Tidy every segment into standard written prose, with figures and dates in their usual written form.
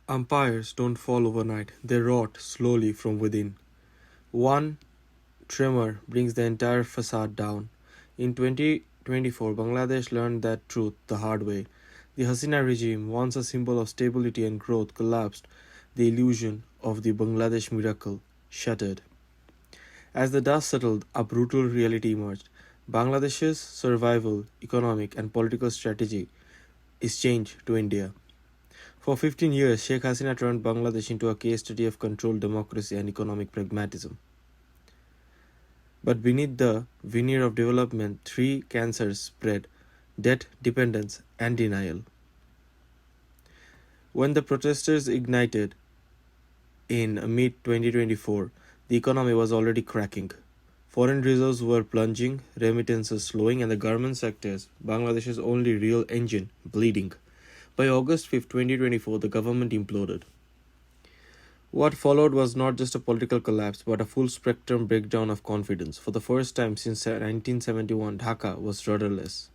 Empires don't fall overnight, they rot slowly from within. One tremor brings the entire facade down. In 2024, Bangladesh learned that truth the hard way. The Hasina regime, once a symbol of stability and growth, collapsed. The illusion of the Bangladesh miracle shattered. As the dust settled, a brutal reality emerged. Bangladesh's survival, economic, and political strategy is changed to India. For 15 years, Sheikh Hasina turned Bangladesh into a case study of controlled democracy and economic pragmatism. But beneath the veneer of development, three cancers spread: debt, dependence, and denial. When the protesters ignited in mid 2024, the economy was already cracking. Foreign reserves were plunging, remittances slowing, and the garment sectors, Bangladesh's only real engine, bleeding. By August 5, 2024, the government imploded. What followed was not just a political collapse, but a full spectrum breakdown of confidence. For the first time since 1971, Dhaka was rudderless.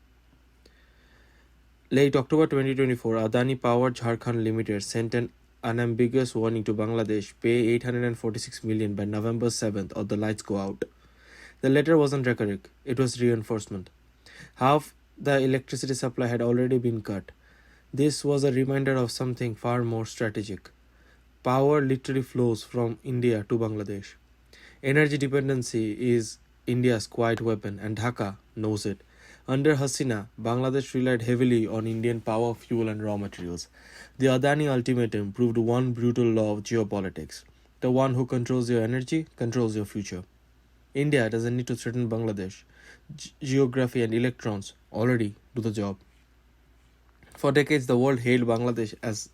Late October 2024, Adani Power Jharkhand Limited sent an unambiguous warning to Bangladesh: pay 846 million by November 7th or the lights go out. The letter wasn't rhetoric, it was reinforcement. Half the electricity supply had already been cut. This was a reminder of something far more strategic. Power literally flows from India to Bangladesh. Energy dependency is India's quiet weapon, and Dhaka knows it. Under Hasina, Bangladesh relied heavily on Indian power, fuel, and raw materials. The Adani Ultimatum proved one brutal law of geopolitics: the one who controls your energy controls your future. India doesn't need to threaten Bangladesh. Geography and electrons already do the job. For decades, the world hailed Bangladesh as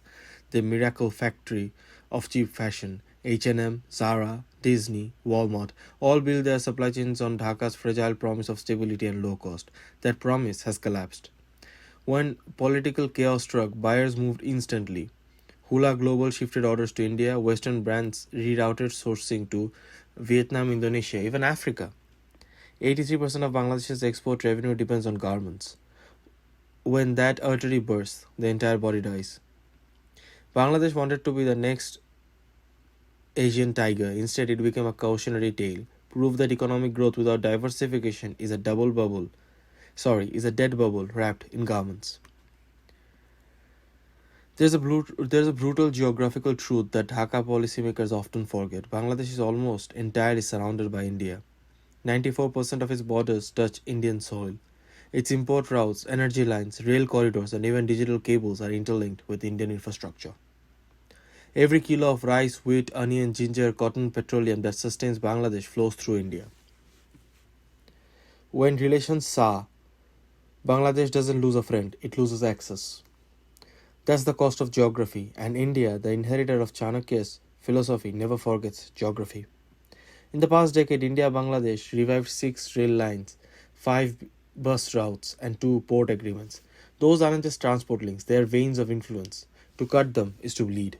the miracle factory of cheap fashion. H&M, Zara, Disney, Walmart all build their supply chains on Dhaka's fragile promise of stability and low cost. That promise has collapsed. When political chaos struck, buyers moved instantly. Hula Global shifted orders to India, Western brands rerouted sourcing to Vietnam, Indonesia, even Africa. 83% of Bangladesh's export revenue depends on garments. When that artery bursts, the entire body dies. Bangladesh wanted to be the next Asian tiger. Instead, it became a cautionary tale. Proof that economic growth without diversification is a dead bubble wrapped in garments. There's a brutal geographical truth that Dhaka policymakers often forget. Bangladesh is almost entirely surrounded by India. 94% of its borders touch Indian soil. Its import routes, energy lines, rail corridors, and even digital cables are interlinked with Indian infrastructure. Every kilo of rice, wheat, onion, ginger, cotton, petroleum that sustains Bangladesh flows through India. When relations sour, Bangladesh doesn't lose a friend, it loses access. That's the cost of geography, and India, the inheritor of Chanakya's philosophy, never forgets geography. In the past decade, India-Bangladesh revived 6 rail lines, 5 bus routes, and 2 port agreements. Those aren't just transport links, they are veins of influence. To cut them is to bleed.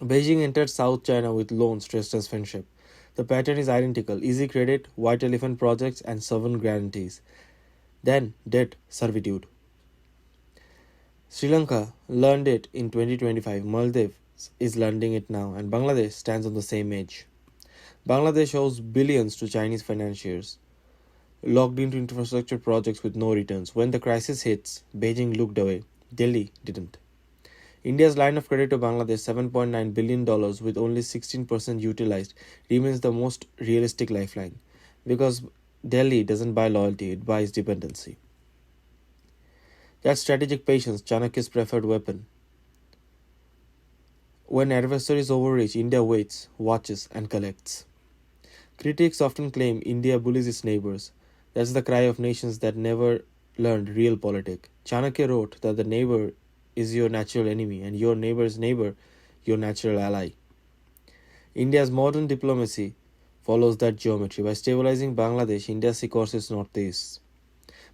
Beijing entered South China with loans dressed as friendship. The pattern is identical: easy credit, white elephant projects, and sovereign guarantees. Then debt servitude. Sri Lanka learned it in 2025, Maldives is learning it now, and Bangladesh stands on the same edge. Bangladesh owes billions to Chinese financiers, locked into infrastructure projects with no returns. When the crisis hits, Beijing looked away. Delhi didn't. India's line of credit to Bangladesh, $7.9 billion with only 16% utilized, remains the most realistic lifeline. Because Delhi doesn't buy loyalty, it buys dependency. That's strategic patience, Chanakya's preferred weapon. When adversaries overreach, India waits, watches, and collects. Critics often claim India bullies its neighbors. That's the cry of nations that never learned real politics. Chanakya wrote that the neighbor is your natural enemy, and your neighbor's neighbor your natural ally. India's modern diplomacy follows that geometry. By stabilizing Bangladesh, India secures its northeast.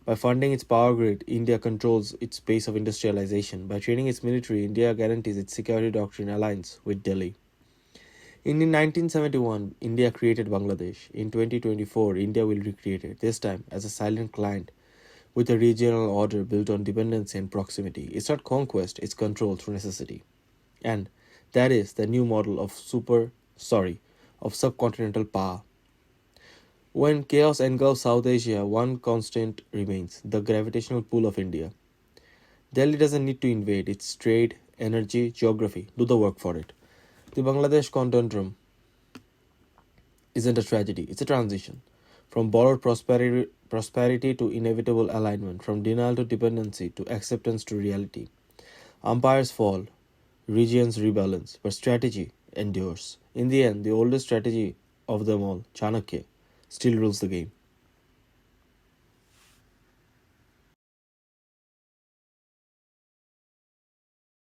By funding its power grid, India controls its pace of industrialization. By training its military, India guarantees its security doctrine aligns with Delhi. In 1971, India created Bangladesh. In 2024, India will recreate it, this time as a silent client with a regional order built on dependency and proximity. It's not conquest, it's control through necessity. And that is the new model of subcontinental power. When chaos engulfs South Asia, one constant remains: the gravitational pull of India. Delhi doesn't need to invade, its trade, energy, geography do the work for it. The Bangladesh conundrum isn't a tragedy, it's a transition. From borrowed prosperity to inevitable alignment, from denial to dependency to acceptance to reality. Empires fall, regions rebalance, but strategy endures. In the end, the oldest strategy of them all, Chanakya, still rules the game.